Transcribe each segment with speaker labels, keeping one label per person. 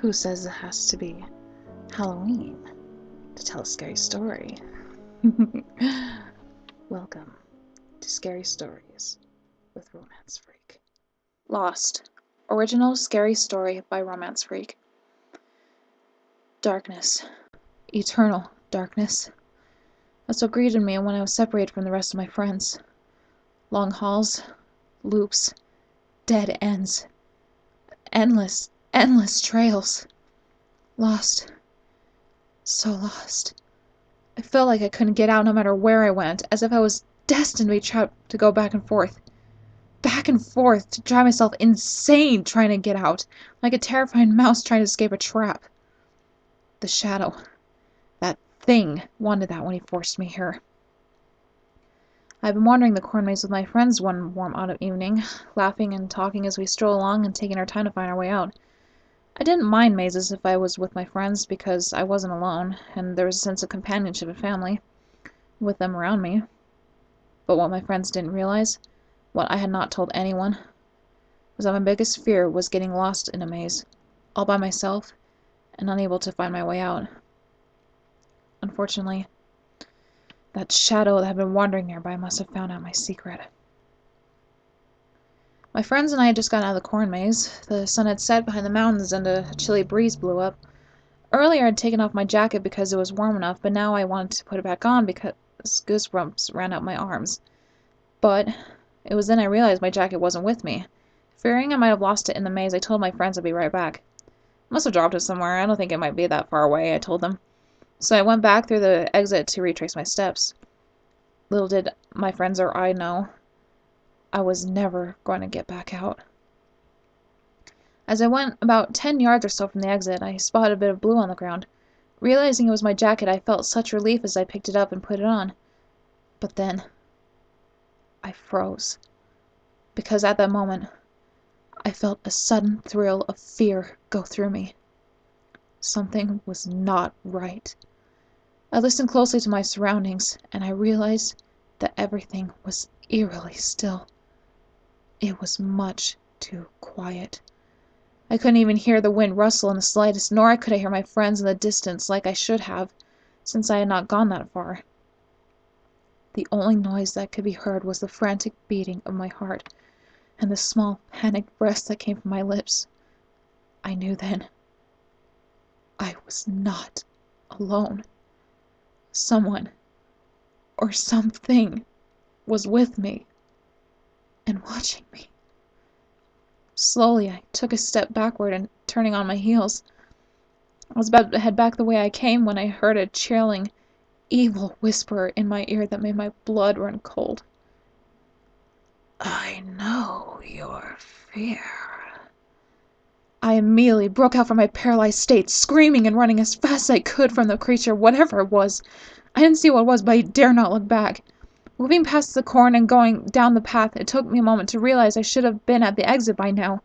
Speaker 1: Who says it has to be Halloween to tell a scary story? Welcome to Scary Stories with RomanceFreak. Lost. Original scary story by RomanceFreak. Darkness. Eternal darkness. That's what greeted me when I was separated from the rest of my friends. Long halls, loops, dead ends. Endless trails. Lost. So lost. I felt like I couldn't get out no matter where I went, as if I was destined to be trapped to go back and forth. Back and forth, to drive myself insane trying to get out, like a terrifying mouse trying to escape a trap. The shadow. That thing wanted that when he forced me here. I've been wandering the corn maze with my friends one warm autumn evening, laughing and talking as we stroll along and taking our time to find our way out. I didn't mind mazes if I was with my friends because I wasn't alone, and there was a sense of companionship and family with them around me. But what my friends didn't realize, what I had not told anyone, was that my biggest fear was getting lost in a maze, all by myself, and unable to find my way out. Unfortunately, that shadow that had been wandering nearby must have found out my secret. My friends and I had just gotten out of the corn maze. The sun had set behind the mountains and a chilly breeze blew up. Earlier I'd taken off my jacket because it was warm enough, but now I wanted to put it back on because goosebumps ran up my arms. But it was then I realized my jacket wasn't with me. Fearing I might have lost it in the maze, I told my friends I'd be right back. Must have dropped it somewhere. I don't think it might be that far away, I told them. So I went back through the exit to retrace my steps. Little did my friends or I know, I was never going to get back out. As I went about 10 yards or so from the exit, I spotted a bit of blue on the ground. Realizing it was my jacket, I felt such relief as I picked it up and put it on. But then, I froze. Because at that moment, I felt a sudden thrill of fear go through me. Something was not right. I listened closely to my surroundings, and I realized that everything was eerily still. It was much too quiet. I couldn't even hear the wind rustle in the slightest, nor could I hear my friends in the distance like I should have, since I had not gone that far. The only noise that could be heard was the frantic beating of my heart, and the small, panicked breaths that came from my lips. I knew then. I was not alone. Someone, or something, was with me, and watching me. Slowly, I took a step backward and turning on my heels. I was about to head back the way I came when I heard a chilling, evil whisper in my ear that made my blood run cold. I know your fear. I immediately broke out from my paralyzed state, screaming and running as fast as I could from the creature, whatever it was. I didn't see what it was, but I dare not look back. Moving past the corn and going down the path, it took me a moment to realize I should have been at the exit by now.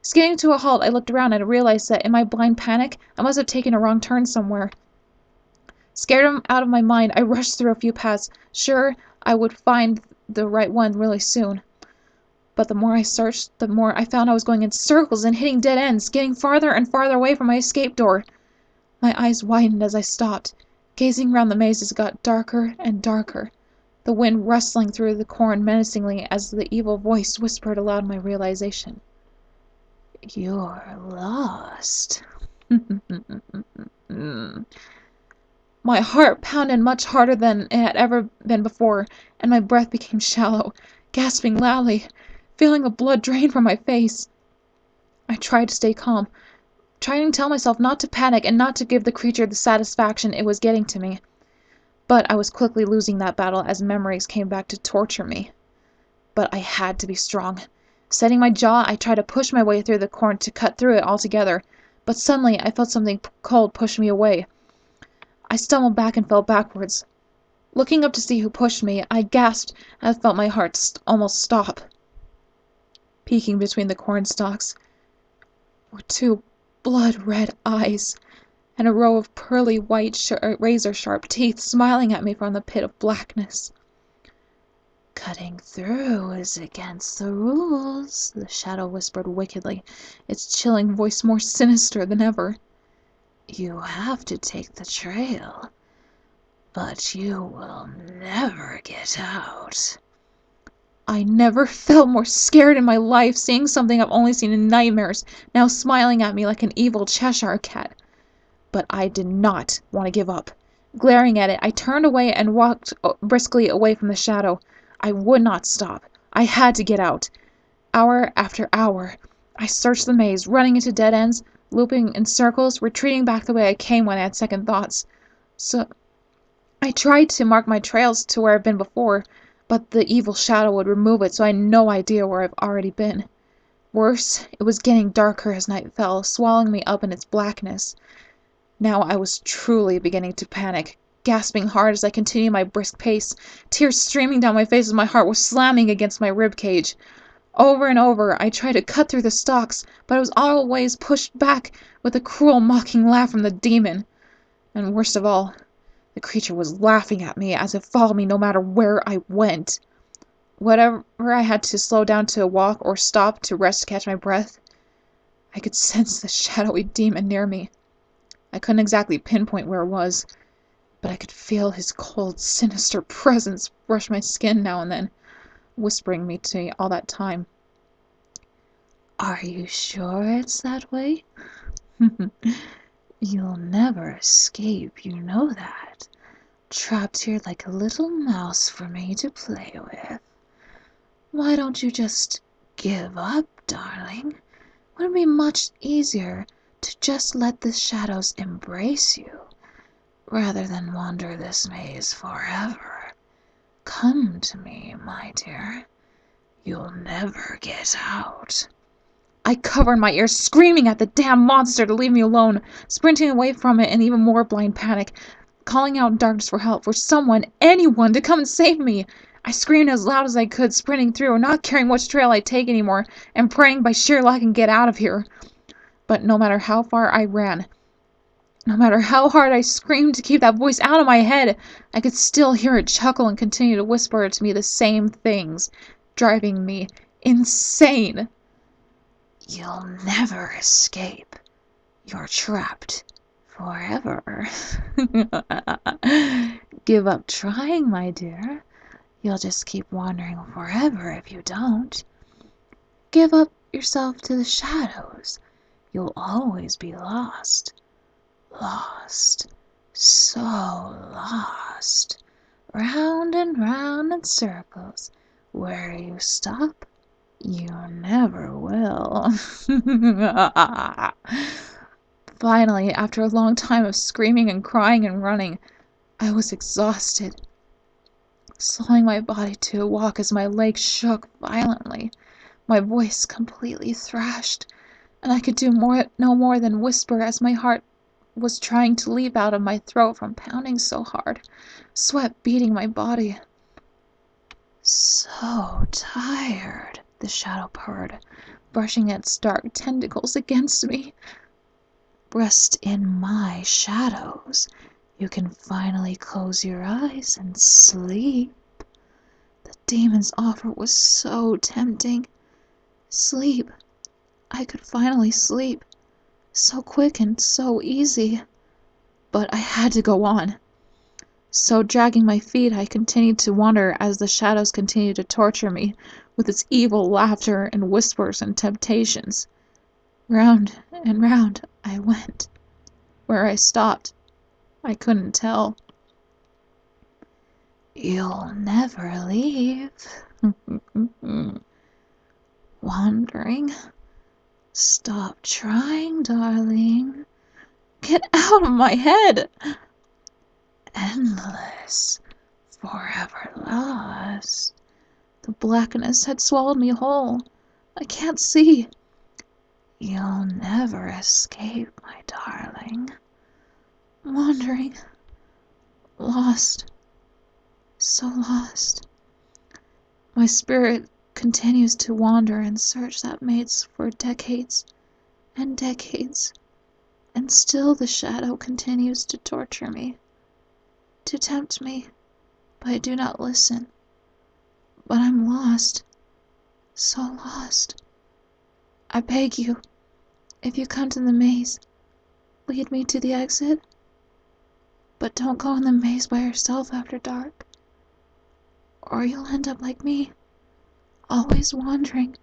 Speaker 1: Skidding to a halt, I looked around and realized that in my blind panic, I must have taken a wrong turn somewhere. Scared out of my mind, I rushed through a few paths, sure I would find the right one really soon. But the more I searched, the more I found I was going in circles and hitting dead ends, getting farther and farther away from my escape door. My eyes widened as I stopped, gazing around the maze as it got darker and darker, the wind rustling through the corn menacingly as the evil voice whispered aloud my realization. You're lost. My heart pounded much harder than it had ever been before, and my breath became shallow, gasping loudly, feeling the blood drain from my face. I tried to stay calm, trying to tell myself not to panic and not to give the creature the satisfaction it was getting to me. But I was quickly losing that battle as memories came back to torture me. But I had to be strong. Setting my jaw, I tried to push my way through the corn to cut through it altogether, but suddenly I felt something cold push me away. I stumbled back and fell backwards. Looking up to see who pushed me, I gasped and felt my heart almost stop. Peeking between the corn stalks were two blood-red eyes and a row of pearly white razor-sharp teeth smiling at me from the pit of blackness. Cutting through is against the rules, the shadow whispered wickedly, its chilling voice more sinister than ever. You have to take the trail, but you will never get out. I never felt more scared in my life, seeing something I've only seen in nightmares, now smiling at me like an evil Cheshire cat. But I did not want to give up. Glaring at it, I turned away and walked briskly away from the shadow. I would not stop. I had to get out. Hour after hour, I searched the maze, running into dead ends, looping in circles, retreating back the way I came when I had second thoughts. So I tried to mark my trails to where I've been before, but the evil shadow would remove it, so I had no idea where I've already been. Worse, it was getting darker as night fell, swallowing me up in its blackness. Now I was truly beginning to panic, gasping hard as I continued my brisk pace, tears streaming down my face as my heart was slamming against my rib cage. Over and over I tried to cut through the stalks, but I was always pushed back with a cruel, mocking laugh from the demon. And worst of all, the creature was laughing at me as it followed me no matter where I went. Whatever I had to slow down to walk or stop to rest to catch my breath, I could sense the shadowy demon near me. I couldn't exactly pinpoint where it was, but I could feel his cold, sinister presence brush my skin now and then, whispering me to me all that time. Are you sure it's that way? You'll never escape, you know that. Trapped here like a little mouse for me to play with. Why don't you just give up, darling? Wouldn't it be much easier to just let the shadows embrace you, rather than wander this maze forever? Come to me, my dear. You'll never get out. I covered my ears, screaming at the damn monster to leave me alone, sprinting away from it in even more blind panic, calling out in darkness for help, for someone, anyone, to come and save me. I screamed as loud as I could, sprinting through, not caring which trail I'd take anymore, and praying by sheer luck I can get out of here. But no matter how far I ran, no matter how hard I screamed to keep that voice out of my head, I could still hear it chuckle and continue to whisper to me the same things, driving me insane. You'll never escape. You're trapped forever. Give up trying, my dear. You'll just keep wandering forever if you don't. Give up yourself to the shadows. You'll always be lost. Lost. So lost. Round and round in circles. Where you stop, you never will. Finally, after a long time of screaming and crying and running, I was exhausted, slowing my body to a walk as my legs shook violently, my voice completely thrashed, and I could do no more than whisper as my heart was trying to leap out of my throat from pounding so hard, sweat beading my body. So tired, the shadow purred, brushing its dark tentacles against me. Rest in my shadows. You can finally close your eyes and sleep. The demon's offer was so tempting. Sleep. I could finally sleep. So quick and so easy. But I had to go on. So dragging my feet, I continued to wander as the shadows continued to torture me with its evil laughter and whispers and temptations. Round and round I went. Where I stopped, I couldn't tell. You'll never leave. Wandering. Stop trying, darling. Get out of my head. Endless. Forever lost. The blackness had swallowed me whole. I can't see. You'll never escape, my darling. Wandering. Lost. So lost. My spirit continues to wander and search that maze for decades and decades, and still the shadow continues to torture me, to tempt me, but I do not listen. But I'm lost. So lost. I beg you, if you come to the maze, lead me to the exit. But don't go in the maze by yourself after dark, or you'll end up like me, always wandering,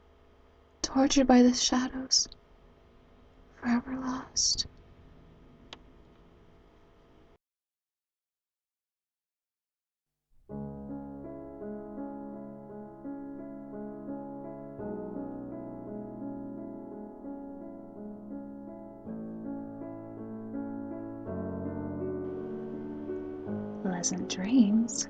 Speaker 1: tortured by the shadows, forever lost. Pleasant dreams.